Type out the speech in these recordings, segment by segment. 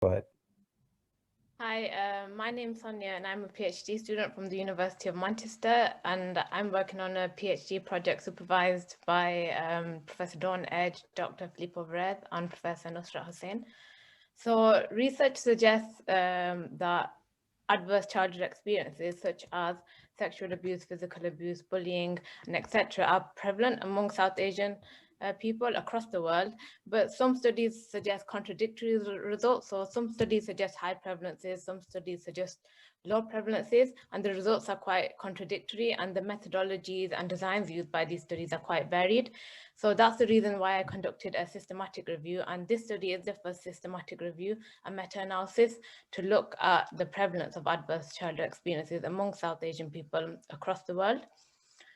But Hi, my name's Sonya and I'm a PhD student from the University of Manchester, and I'm working on a PhD project supervised by Professor Dawn Edge, Dr. Filippo Varese and Professor Nusrat Husain. So research suggests that adverse childhood experiences such as sexual abuse, physical abuse, bullying, and etc. are prevalent among South Asian people across the world, but some studies suggest contradictory results. So some studies suggest high prevalences, some studies suggest low prevalences, and the results are quite contradictory, and the methodologies and designs used by these studies are quite varied. So that's the reason why I conducted a systematic review, and this study is the first systematic review, a meta-analysis to look at the prevalence of adverse childhood experiences among South Asian people across the world.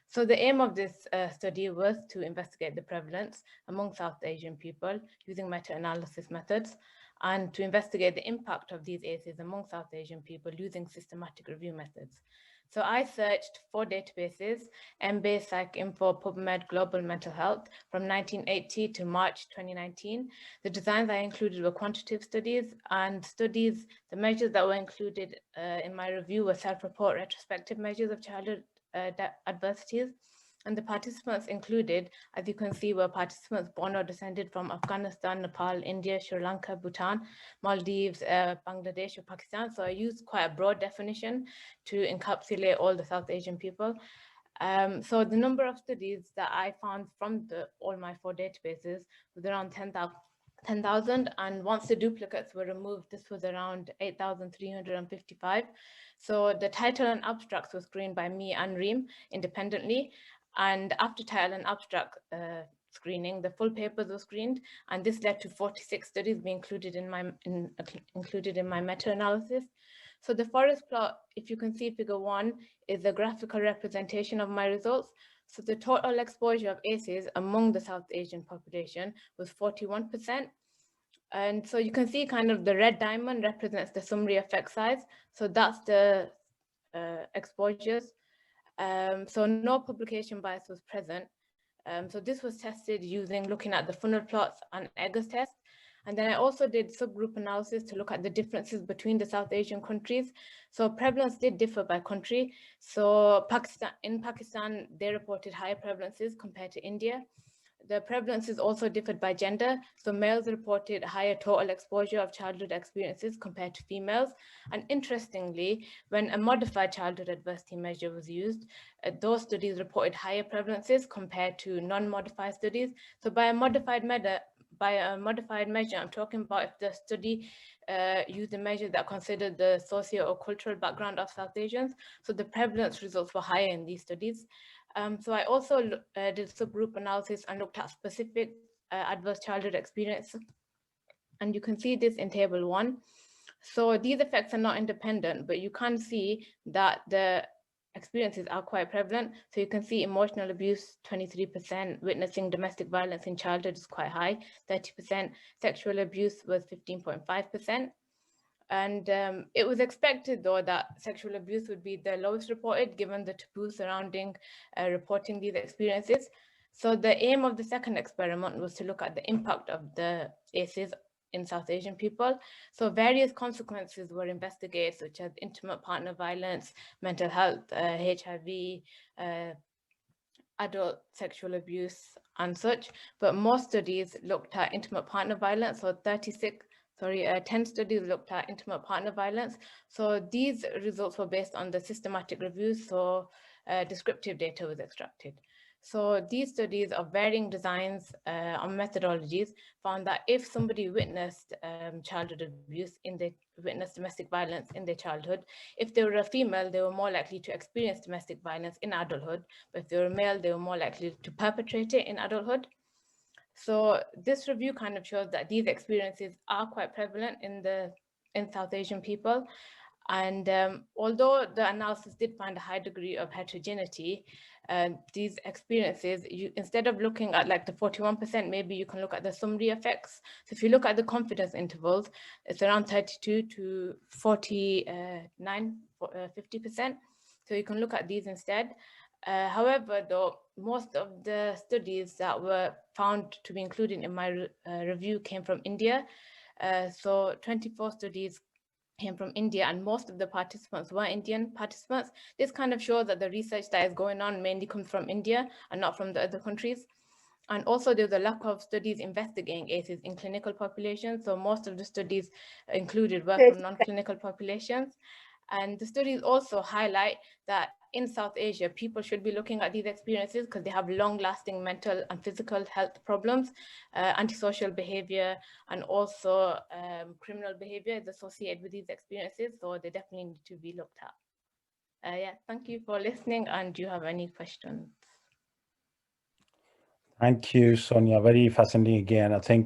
So the aim of this study was to investigate the prevalence among South Asian people using meta-analysis methods, and to investigate the impact of these ACEs among South Asian people using systematic review methods. So I searched four databases: Embase, PsycInfo, PubMed, Global Mental Health, from 1980 to March 2019. The designs I included were quantitative studies, and the measures that were included in my review were self-report retrospective measures of childhood adversities. And the participants included, as you can see, were participants born or descended from Afghanistan, Nepal, India, Sri Lanka, Bhutan, Maldives, Bangladesh, or Pakistan. So I used quite a broad definition to encapsulate all the South Asian people. So the number of studies that I found from all my four databases was around 10,000, and once the duplicates were removed, this was around 8,355. So the title and abstracts were screened by me and Reem independently, and after title and abstract screening, the full papers were screened, and this led to 46 studies being included in my meta-analysis. So the forest plot, if you can see figure 1, is a graphical representation of my results. So the total exposure of ACEs among the South Asian population was 41%. And so you can see kind of the red diamond represents the summary effect size. So that's the exposures. So no publication bias was present. So this was tested using looking at the funnel plots and Eggers test. And then I also did subgroup analysis to look at the differences between the South Asian countries. So prevalence did differ by country. So in Pakistan, they reported higher prevalences compared to India. The prevalences also differed by gender. So males reported higher total exposure of childhood experiences compared to females. And interestingly, when a modified childhood adversity measure was used, those studies reported higher prevalences compared to non-modified studies. So by a modified measure, I'm talking about if the study used a measure that considered the socio or cultural background of South Asians. So the prevalence results were higher in these studies. So I also did subgroup analysis and looked at specific adverse childhood experience. And you can see this in table 1. So these effects are not independent, but you can see that the experiences are quite prevalent. So you can see emotional abuse, 23%, witnessing domestic violence in childhood is quite high, 30%, sexual abuse was 15.5%. And it was expected, though, that sexual abuse would be the lowest reported given the taboo surrounding reporting these experiences. So the aim of the second experiment was to look at the impact of the ACEs in South Asian people. So various consequences were investigated, such as intimate partner violence, mental health, HIV, uh, adult sexual abuse, and such. But most studies looked at intimate partner violence, so 10 studies looked at intimate partner violence. So these results were based on the systematic reviews, so descriptive data was extracted. So these studies of varying designs and methodologies found that if somebody childhood abuse witnessed domestic violence in their childhood, if they were a female, they were more likely to experience domestic violence in adulthood, but if they were male, they were more likely to perpetrate it in adulthood. So this review kind of shows that these experiences are quite prevalent in South Asian people. And although the analysis did find a high degree of heterogeneity, these experiences, instead of looking at like the 41%, maybe you can look at the summary effects. So if you look at the confidence intervals, it's around 32 to 49, 50%. So you can look at these instead. However, though, most of the studies that were found to be included in my review came from India. So 24 studies came from India, and most of the participants were Indian participants. This kind of shows that the research that is going on mainly comes from India and not from the other countries. And also there's a lack of studies investigating ACEs in clinical populations. So most of the studies included work from non-clinical populations. And the studies also highlight that in South Asia, people should be looking at these experiences because they have long-lasting mental and physical health problems, antisocial behavior, and also criminal behavior is associated with these experiences. So they definitely need to be looked at. Yeah, thank you for listening. And do you have any questions? Thank you, Sonya. Very fascinating again. I think